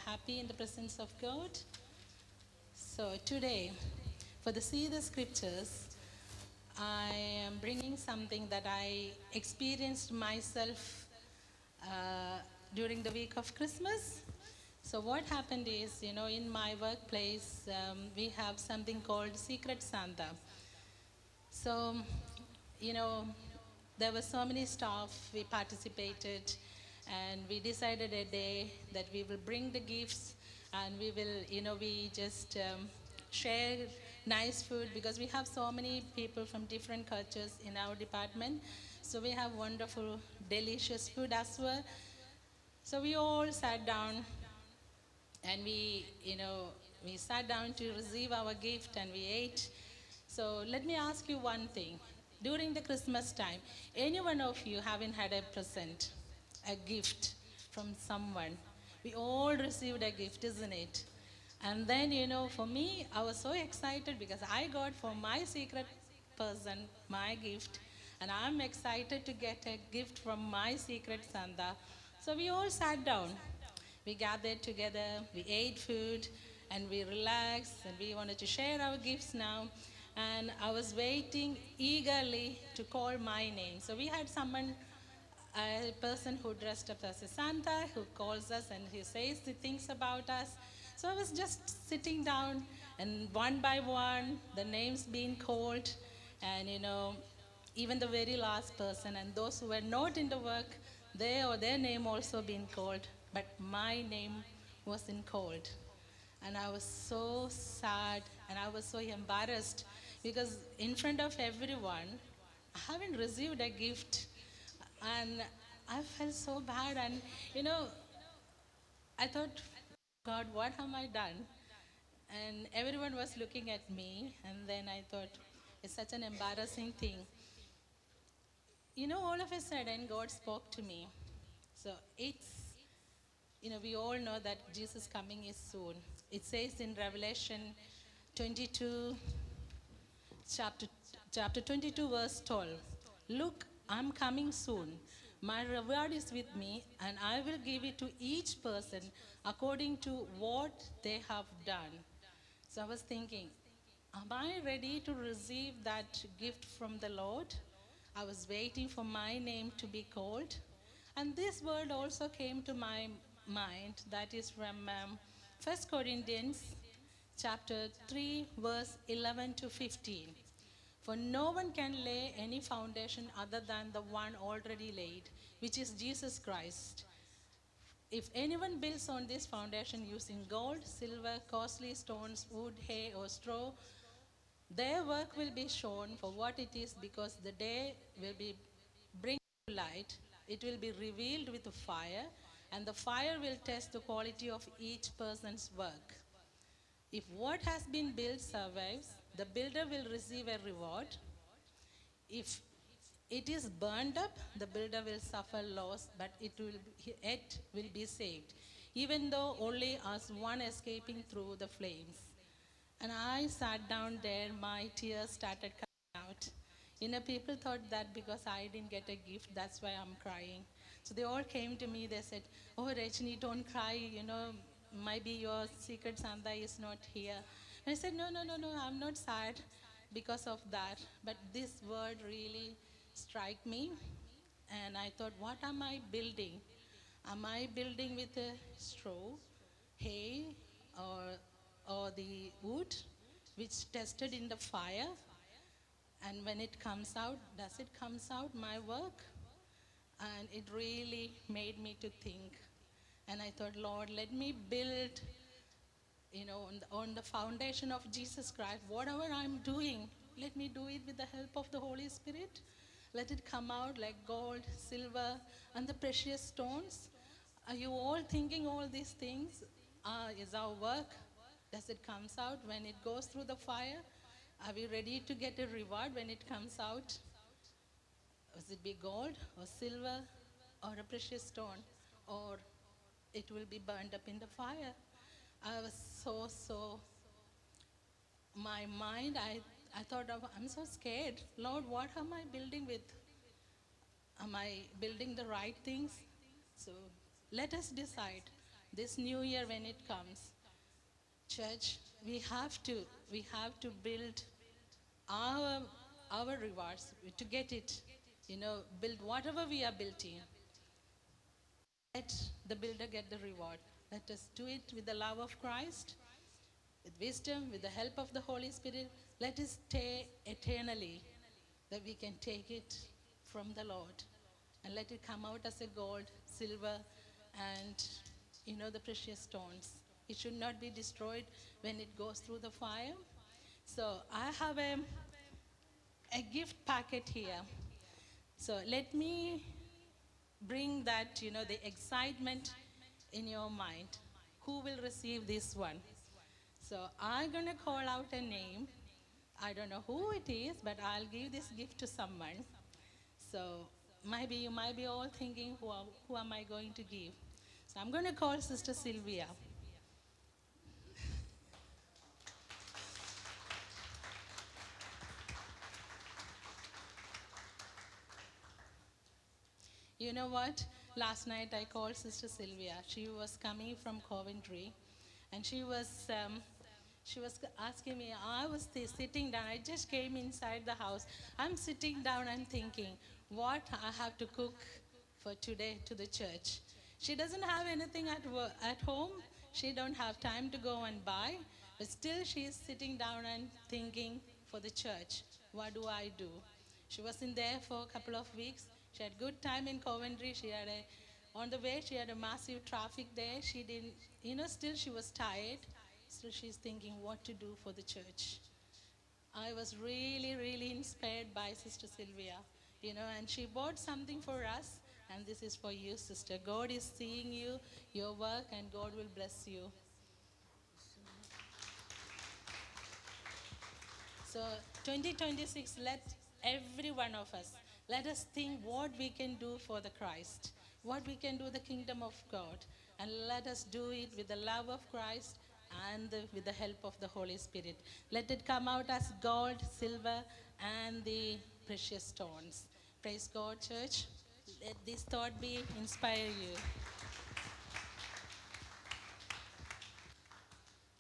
happy in the presence of God. So today, for the See the Scriptures, I am bringing something that I experienced myself during the week of Christmas. So what happened is, in my workplace, we have something called Secret Santa. So, you know, there were so many staff, we participated, and we decided a day that we will bring the gifts and we will, we just share nice food because we have so many people from different cultures in our department. So we have wonderful, delicious food as well. So we all sat down and we sat down to receive our gift and we ate. So let me ask you one thing. During the Christmas time, any one of you haven't had a present, a gift from someone? We all received a gift, isn't it? And then, for me, I was so excited because I got for my secret person my gift. And I'm excited to get a gift from my secret Santa. So we all sat down. We gathered together, we ate food, and we relaxed, and we wanted to share our gifts now. And I was waiting eagerly to call my name. So we had someone, a person who dressed up as a Santa, who calls us and he says the things about us. So I was just sitting down, and one by one, the names being called, and even the very last person, and those who were not in the work, their name also being called, but my name wasn't called. And I was so sad and I was so embarrassed because in front of everyone, I haven't received a gift. And I felt so bad. And, you know, I thought, God, what have I done? And everyone was looking at me. And then I thought, it's such an embarrassing thing. All of a sudden, God spoke to me. So we all know that Jesus' coming is soon. It says in Revelation 22, chapter, chapter 22, verse 12, "Look, I'm coming soon. My reward is with me, and I will give it to each person according to what they have done." So I was thinking, am I ready to receive that gift from the Lord? I was waiting for my name to be called. And this word also came to my mind, that is from 1 Corinthians chapter 3, verse 11 to 15. "For no one can lay any foundation other than the one already laid, which is Jesus Christ. If anyone builds on this foundation using gold, silver, costly stones, wood, hay, or straw, their work will be shown for what it is, because the day will be bring to light. It will be revealed with fire, and the fire will test the quality of each person's work. If what has been built survives, the builder will receive a reward. If it is burned up, the builder will suffer loss, but it will be saved, even though only as one escaping through the flames." And I sat down there, my tears started coming out. People thought that because I didn't get a gift, that's why I'm crying. So they all came to me, they said, "Oh, Rajni, don't cry, maybe your secret Santa is not here." And I said, "No, no, no, no, I'm not sad because of that." But this word really struck me. And I thought, what am I building? Am I building with a straw, hay, or the wood, which tested in the fire? And when it comes out, does it comes out my work? And it really made me to think. And I thought, Lord, let me build, on the foundation of Jesus Christ. Whatever I'm doing, let me do it with the help of the Holy Spirit. Let it come out like gold, silver, and the precious stones. Are you all thinking all these things? Is our work? Does it comes out when it goes through the fire? Are we ready to get a reward when it comes out? Will it be gold or silver or a precious stone, or it will be burned up in the fire? I was so, my mind, I thought, I'm so scared. Lord, what am I building with? Am I building the right things? So let us decide. this new year when it comes, church, we have to build our our rewards to get it. Build whatever we are building. Let the builder get the reward. Let us do it with the love of Christ, with wisdom, with the help of the Holy Spirit. Let us stay eternally, that we can take it from the Lord and let it come out as a gold, silver, and the precious stones. It should not be destroyed when it goes through the fire. So I have a gift packet here. So let me bring that, the excitement in your mind. Who will receive this one? So I'm going to call out a name. I don't know who it is, but I'll give this gift to someone. So maybe you might be all thinking, who am I going to give? So I'm going to call Sister Sylvia. You know what? Last night I called Sister Sylvia. She was coming from Coventry, and she was asking me. I was sitting down. I just came inside the house. I'm sitting down and thinking, what I have to cook for today to the church. She doesn't have anything at home. She don't have time to go and buy, but still she is sitting down and thinking for the church. What do I do? She was in there for a couple of weeks. She had good time in Coventry. On the way, she had a massive traffic there. She didn't, still she was tired. Still she's thinking what to do for the church. I was really, really inspired by Sister Sylvia, and she bought something for us. And this is for you, sister. God is seeing you, your work, and God will bless you. So 2026, let every one of us, let us think what we can do for the Christ, what we can do the kingdom of God, and let us do it with the love of Christ and with the help of the Holy Spirit. Let it come out as gold, silver, and the precious stones. Praise God, church. Let this thought be inspire you.